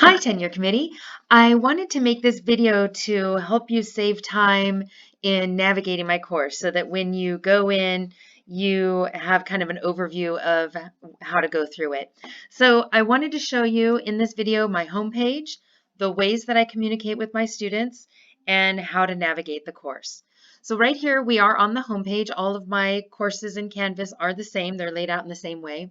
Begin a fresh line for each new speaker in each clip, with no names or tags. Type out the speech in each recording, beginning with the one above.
Hi, Tenure Committee. I wanted to make this video to help you save time in navigating my course so that when you go in, you have kind of an overview of how to go through it. So I wanted to show you in this video my homepage, the ways that I communicate with my students, and how to navigate the course. So right here we are on the homepage. All of my courses in Canvas are the same. They're laid out in the same way.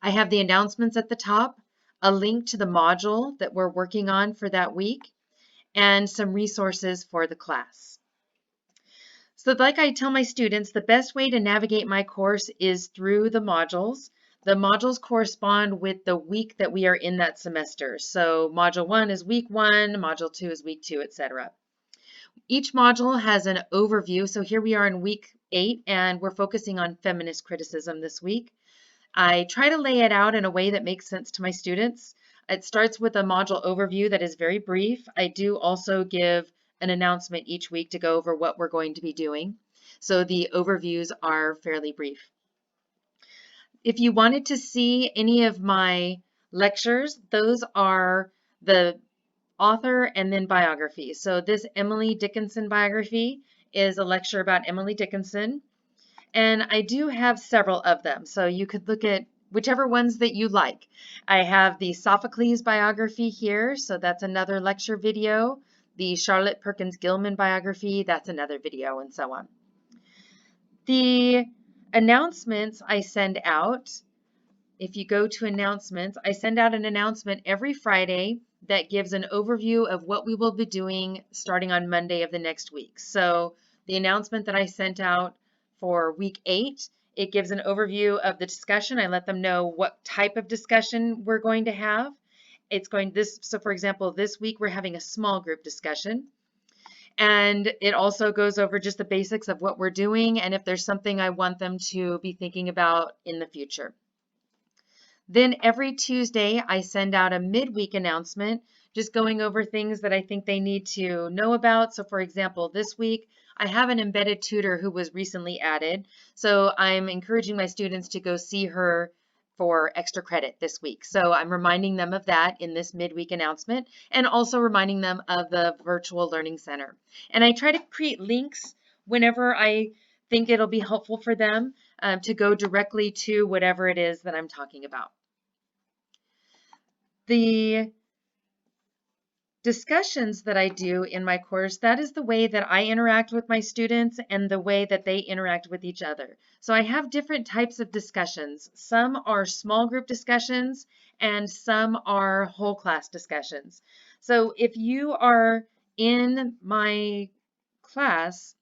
I have the announcements at the top, a link to the module that we're working on for that week, and some resources for the class. So like I tell my students, the best way to navigate my course is through the modules. The modules correspond with the week that we are in that semester. So module 1 is week 1, module 2 is week 2, etc. Each module has an overview. So here we are in week 8, and we're focusing on feminist criticism this week. I try to lay it out in a way that makes sense to my students. It starts with a module overview that is very brief. I do also give an announcement each week to go over what we're going to be doing. So the overviews are fairly brief. If you wanted to see any of my lectures, those are the author and then biography. So this Emily Dickinson biography is a lecture about Emily Dickinson. And I do have several of them, so you could look at whichever ones that you like. I have the Sophocles biography here, so that's another lecture video. The Charlotte Perkins Gilman biography, that's another video, and so on. The announcements I send out, if you go to announcements, I send out an announcement every Friday that gives an overview of what we will be doing starting on Monday of the next week. So the announcement that I sent out for week 8, it gives an overview of the discussion. I let them know what type of discussion we're going to have. So for example, this week we're having a small group discussion. And it also goes over just the basics of what we're doing and if there's something I want them to be thinking about in the future. Then every Tuesday, I send out a midweek announcement, just going over things that I think they need to know about. So for example, this week, I have an embedded tutor who was recently added. So I'm encouraging my students to go see her for extra credit this week. So I'm reminding them of that in this midweek announcement and also reminding them of the Virtual Learning Center. And I try to create links whenever I think it'll be helpful for them to go directly to whatever it is that I'm talking about. The discussions that I do in my course, that is the way that I interact with my students and the way that they interact with each other. So I have different types of discussions. Some are small group discussions and some are whole class discussions. So if you are in my class,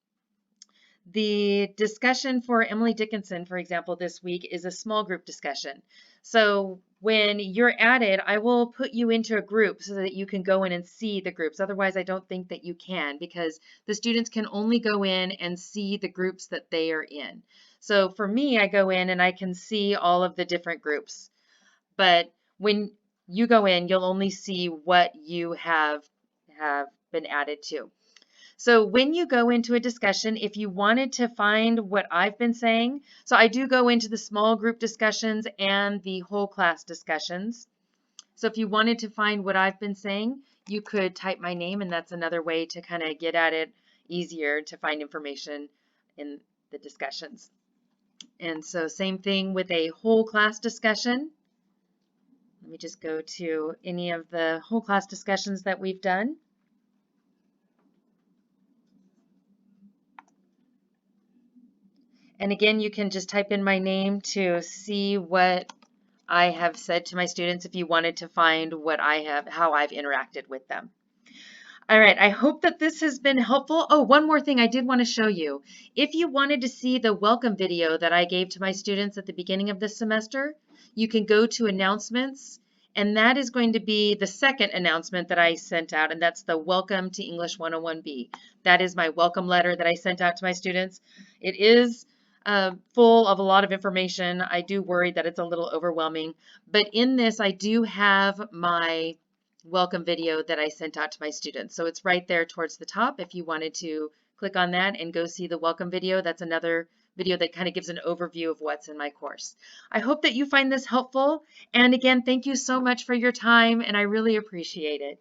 the discussion for Emily Dickinson, for example, this week is a small group discussion. So when you're at it, I will put you into a group so that you can go in and see the groups. Otherwise, I don't think that you can because the students can only go in and see the groups that they are in. So for me, I go in and I can see all of the different groups. But when you go in, you'll only see what you have been added to. So when you go into a discussion, if you wanted to find what I've been saying, so I do go into the small group discussions and the whole class discussions. So if you wanted to find what I've been saying, you could type my name, and that's another way to kind of get at it easier to find information in the discussions. And so same thing with a whole class discussion. Let me just go to any of the whole class discussions that we've done. And again, you can just type in my name to see what I have said to my students if you wanted to find how I've interacted with them. All right, I hope that this has been helpful. Oh, one more thing I did want to show you. If you wanted to see the welcome video that I gave to my students at the beginning of this semester, you can go to announcements, and that is going to be the second announcement that I sent out, and that's the Welcome to English 101B. That is my welcome letter that I sent out to my students. It is full of a lot of information. I do worry that it's a little overwhelming, but in this I do have my welcome video that I sent out to my students. So it's right there towards the top if you wanted to click on that and go see the welcome video. That's another video that kind of gives an overview of what's in my course. I hope that you find this helpful. And again, thank you so much for your time, and I really appreciate it.